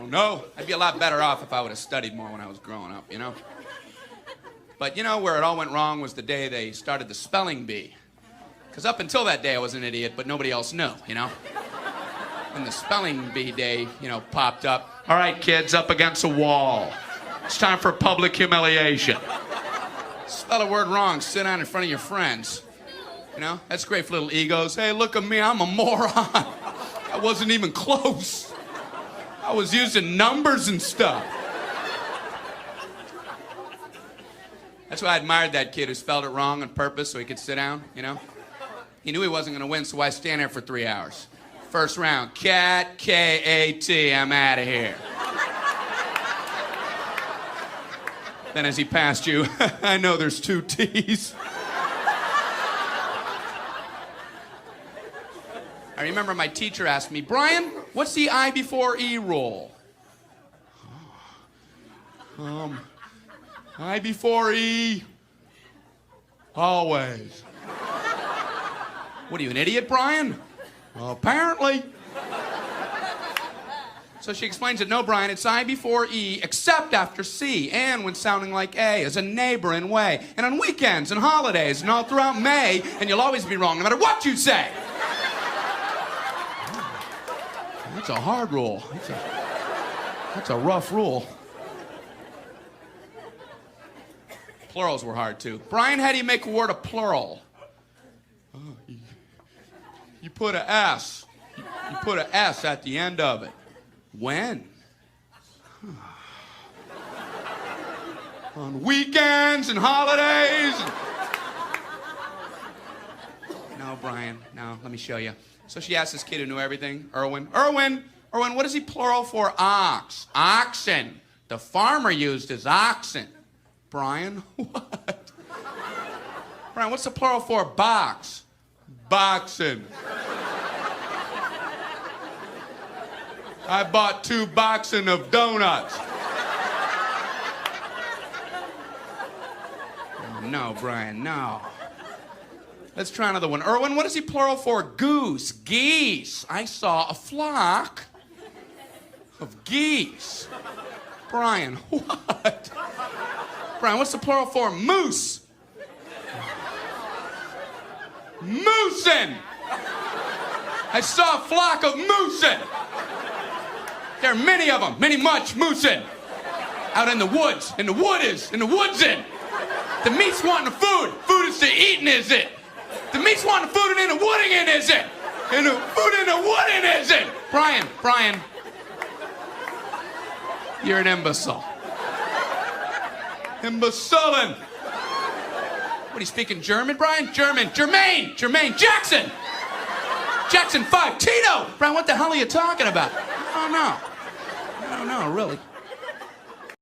No, I'd be a lot better off if I would have studied more when I was growing up, you know? But you know where it all went wrong was the day they started the spelling bee. Because up until that day I was an idiot, but nobody else knew, you know? When the spelling bee day, popped up, all right, kids, up against a wall. It's time for public humiliation. Spell a word wrong, sit down in front of your friends. You know, that's great for little egos. Hey, look at me, I'm a moron. I wasn't even close. I was using numbers and stuff. That's why I admired that kid who spelled it wrong on purpose so he could sit down, you know? He knew he wasn't going to win, so why stand there for 3 hours? First round, cat, K-A-T, I'm out of here. Then as he passed you, I know there's 2 T's. I remember my teacher asked me, Brian, what's the I before E rule? I before E, always. What are you, an idiot, Brian? Well, apparently. So she explains it, no, Brian, it's I before E, except after C, and when sounding like A, as a neighbor in way, and on weekends and holidays, and all throughout May, and you'll always be wrong, no matter what you say. That's a hard rule. That's a rough rule. Plurals were hard, too. Brian, how do you make a word a plural? You put a S. You put a S at the end of it. When? On weekends and holidays. No, Brian, no, let me show you. So she asked this kid who knew everything, Erwin, what is he plural for? Ox. Oxen. The farmer used his oxen. Brian, what? Brian, what's the plural for box? Boxen. I bought 2 boxen of donuts. Oh, no, Brian, no. Let's try another one. Erwin, what is he plural for? Goose. Geese. I saw a flock of geese. Brian, what? Brian, what's the plural for? Moose. Moosin. I saw a flock of moosin. There are many of them, much moosin. Out in the woods, in the woodsin. The meat's wanting the food. Food is to eating, is it? The meat's wanting the food and in the wooding in, is it? And the food in the wooding, is it? Brian. You're an imbecile. Imbecilin'. What, are you speaking German, Brian? Germaine, Jackson! Jackson 5, Tito! Brian, what the hell are you talking about? Oh, no, really.